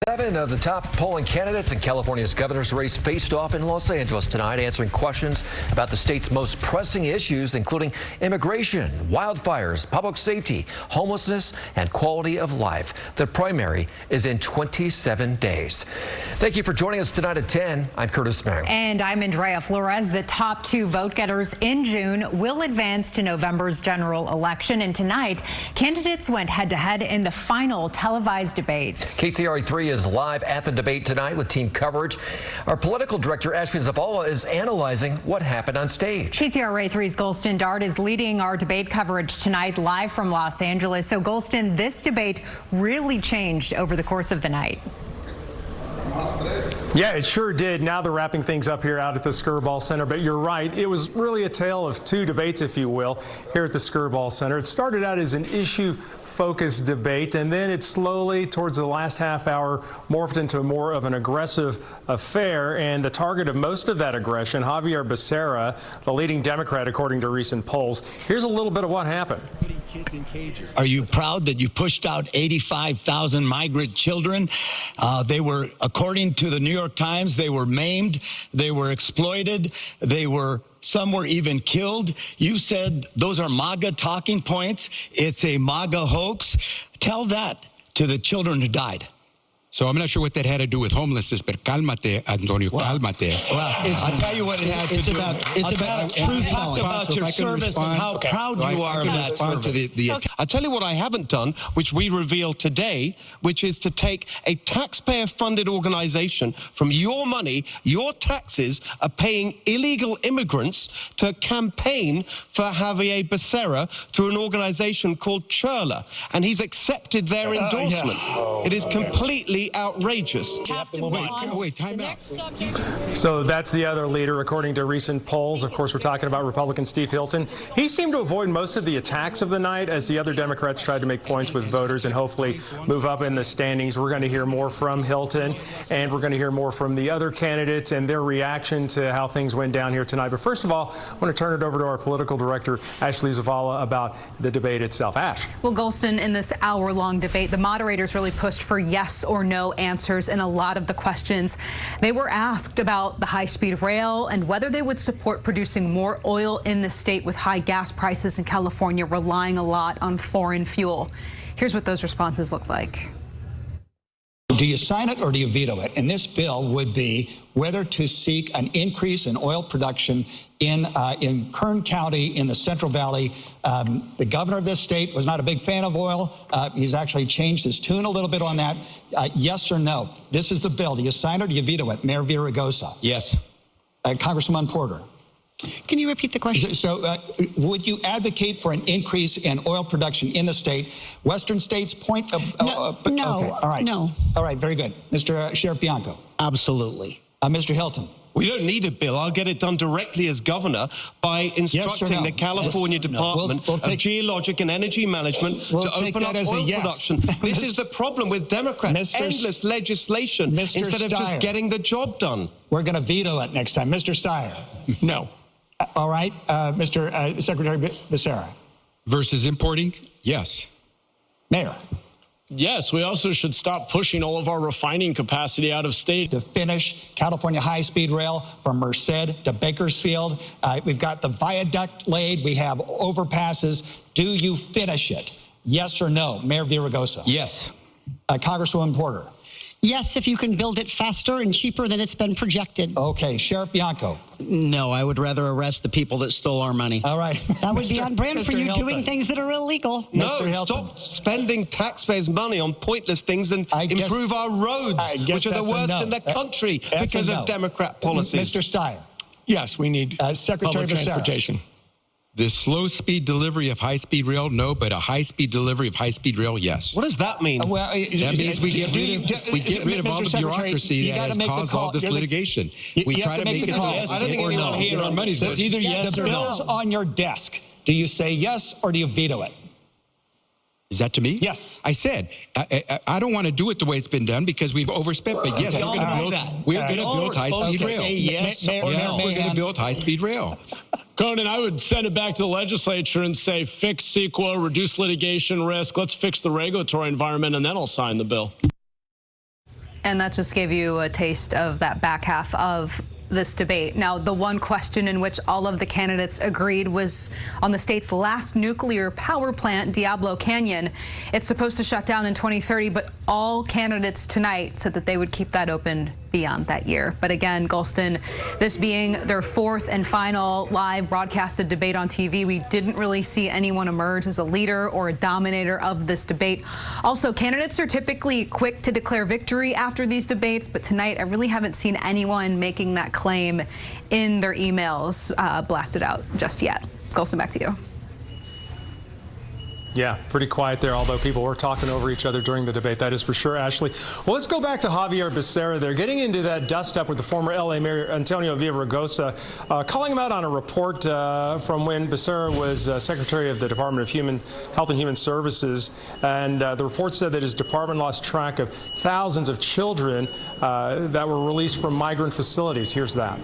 7 of the top polling candidates in California's governor's race faced off in Los Angeles tonight, answering questions about the state's most pressing issues, including immigration, wildfires, public safety, homelessness, and quality of life. The primary is in 27 days. Thank you for joining us tonight at 10. I'm Curtis Mang. And I'm Andrea Flores. The top two vote getters in June will advance to November's general election. And tonight, candidates went head-to-head in the final televised debate. KCRA 3 is live at the debate tonight with team coverage. Our political director, Ashley Zavala, is analyzing what happened on stage. KCRA 3's Golston Dart is leading our debate coverage tonight live from Los Angeles. So, Golston, this debate really changed over the course of the night. Yeah, it sure did. Now they're wrapping things up here out at the Skirball Center. But you're right. It was really a tale of two debates, if you will, here at the Skirball Center. It started out as an issue-focused debate, and then it slowly, towards the last half hour, morphed into more of an aggressive affair. And the target of most of that aggression, Javier Becerra, the leading Democrat, according to recent polls. Here's a little bit of what happened. Are you proud that you pushed out 85,000 migrant children? They were, according to the New York Times, they were maimed, they were exploited, some were even killed. You said those are MAGA talking points. It's a MAGA hoax. Tell that to the children who died. So I'm not sure what that had to do with homelessness, but cálmate, Antonio, cálmate. Well, I'll tell you what it had to do. It's about truth-telling. About your service and how proud you are of that service. I'll tell you what I haven't done, which we revealed today, which is to take a taxpayer-funded organization from your money, your taxes are paying illegal immigrants to campaign for Javier Becerra through an organization called Churla, and he's accepted their endorsement. It is completely outrageous. Wait, time out. So that's the other leader, according to recent polls. Of course, we're talking about Republican Steve Hilton. He seemed to avoid most of the attacks of the night as the other Democrats tried to make points with voters and hopefully move up in the standings. We're going to hear more from Hilton, and we're going to hear more from the other candidates and their reaction to how things went down here tonight. But first of all, I want to turn it over to our political director, Ashley Zavala, about the debate itself. Ash. Well, Golston, in this hour-long debate, the moderators really pushed for yes or no answers in a lot of the questions. They were asked about the high-speed rail and whether they would support producing more oil in the state with high gas prices in California relying a lot on foreign fuel. Here's what those responses look like. Do you sign it or do you veto it? And this bill would be whether to seek an increase in oil production in Kern County in the Central Valley. The governor of this state was not a big fan of oil. He's actually changed his tune a little bit on that. Yes or no? This is the bill. Do you sign it or do you veto it? Mayor Villaraigosa. Yes. Congresswoman Porter. Can you repeat the question? So would you advocate for an increase in oil production in the state? Western states point... no. Okay. All right. No. All right. Very good. Mr. Sheriff Bianco. Absolutely. Mr. Hilton. We don't need a bill. I'll get it done directly as governor by instructing the California Department of Geologic and Energy Management to open up oil production. This is the problem with Democrats. Endless legislation instead of just getting the job done. We're going to veto it next time. Mr. Steyer. No. All right. Mr. Secretary Becerra. Versus importing? Yes. Mayor. Yes, we also should stop pushing all of our refining capacity out of state. To finish California high-speed rail from Merced to Bakersfield. We've got the viaduct laid. We have overpasses. Do you finish it? Yes or no? Mayor Villaraigosa. Yes. Congresswoman Porter. Yes, if you can build it faster and cheaper than it's been projected. Okay. Sheriff Bianco. No, I would rather arrest the people that stole our money. All right. That would be on brand for you, doing things that are illegal. No, stop spending taxpayers' money on pointless things and improve our roads, which are the worst in the country because of Democrat policies. Mr. Steyer. Yes, we need Secretary public transportation. The slow-speed delivery of high-speed rail, no, but a high-speed delivery of high-speed rail, yes. What does that mean? That means we get rid of all the bureaucracy that has caused all this litigation. We try to make it yes or no. Get our money's worth. It's either yes or no. The bill's on your desk. Do you say yes or do you veto it? Is that to me? Yes. I said, I don't want to do it the way it's been done because we've overspent, but yes, we're going to build high-speed rail. Yes, we're going to build high-speed rail. Conan, I would send it back to the legislature and say, fix CEQA, reduce litigation risk, let's fix the regulatory environment, and then I'll sign the bill. And that just gave you a taste of that back half of this debate. Now, the one question in which all of the candidates agreed was on the state's last nuclear power plant, Diablo Canyon. It's supposed to shut down in 2030, but all candidates tonight said that they would keep that open beyond that year. But again, Golston, this being their fourth and final live broadcasted debate on TV, we didn't really see anyone emerge as a leader or a dominator of this debate. Also, candidates are typically quick to declare victory after these debates, but tonight I really haven't seen anyone making that claim in their emails blasted out just yet. Golston, back to you. Yeah, pretty quiet there, although people were talking over each other during the debate. That is for sure, Ashley. Well, let's go back to Javier Becerra there. Getting into that dust-up with the former L.A. Mayor Antonio Villaraigosa, calling him out on a report from when Becerra was Secretary of the Department of Health and Human Services. And the report said that his department lost track of thousands of children that were released from migrant facilities. Here's that.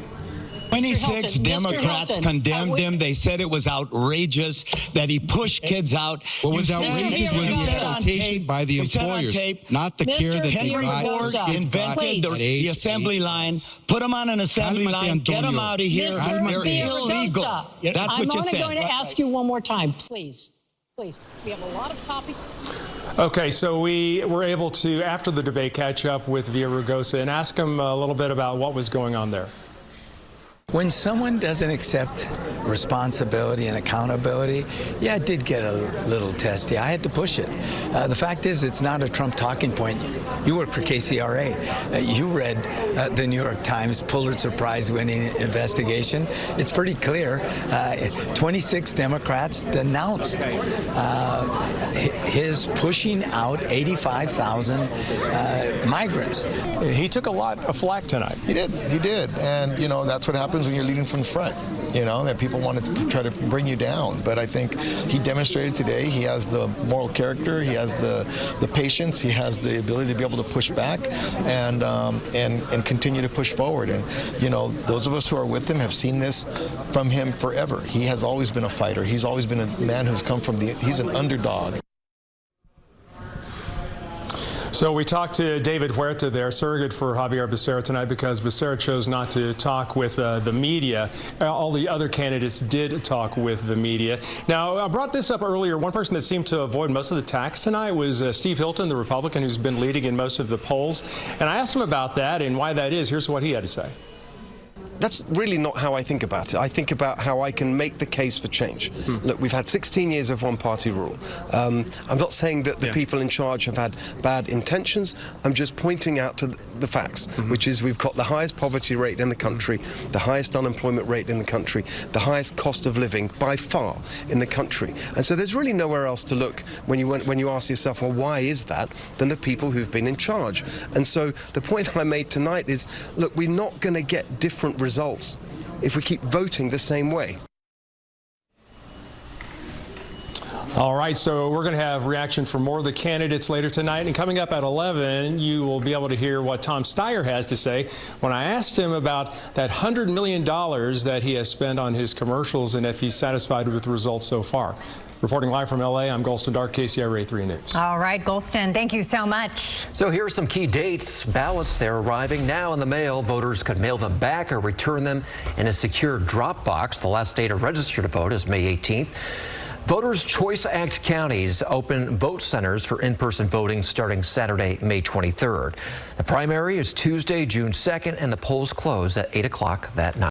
26 Democrats condemned him. They said it was outrageous that he pushed kids out. What was outrageous was the exploitation by the employers, not the care that they got. Henry Ford invented the assembly line, put them on an assembly line, get them out of here. They're illegal. That's what you said. I'm only going to ask you one more time, please. Please. We have a lot of topics. Okay, so we were able to, after the debate, catch up with Villaraigosa and ask him a little bit about what was going on there. When someone doesn't accept responsibility and accountability, yeah, it did get a little testy. I had to push it. The fact is, it's not a Trump talking point. You work for KCRA. You read the New York Times Pulitzer Prize-winning investigation. It's pretty clear. 26 Democrats denounced his pushing out 85,000 migrants. He took a lot of flack tonight. He did. And, you know, that's what happens when you're leading from the front, you know, that people want to try to bring you down. But I think he demonstrated today he has the moral character, he has the patience, he has the ability to be able to push back and continue to push forward. And, you know, those of us who are with him have seen this from him forever. He has always been a fighter. He's always been a man who's come from he's an underdog. So we talked to David Huerta there, surrogate for Javier Becerra tonight, because Becerra chose not to talk with the media. All the other candidates did talk with the media. Now, I brought this up earlier. One person that seemed to avoid most of the attacks tonight was Steve Hilton, the Republican who's been leading in most of the polls. And I asked him about that and why that is. Here's what he had to say. That's really not how I think about it. I think about how I can make the case for change. Look, we've had 16 years of one-party rule. I'm not saying that the people in charge have had bad intentions. I'm just pointing out to the facts, which is we've got the highest poverty rate in the country, the highest unemployment rate in the country, the highest cost of living by far in the country. And so there's really nowhere else to look when you ask yourself, well, why is that, than the people who've been in charge. And so the point I made tonight is, look, we're not going to get different results if we keep voting the same way. All right, so we're going to have reaction from more of the candidates later tonight. And coming up at 11, you will be able to hear what Tom Steyer has to say when I asked him about that $100 million that he has spent on his commercials and if he's satisfied with the results so far. Reporting live from L.A., I'm Golston Dark, KCRA 3 News. All right, Golston, thank you so much. So here are some key dates. Ballots, they're arriving now in the mail. Voters could mail them back or return them in a secure drop box. The last day to register to vote is May 18th. Voters' Choice Act counties open vote centers for in-person voting starting Saturday, May 23rd. The primary is Tuesday, June 2nd, and the polls close at 8 o'clock that night.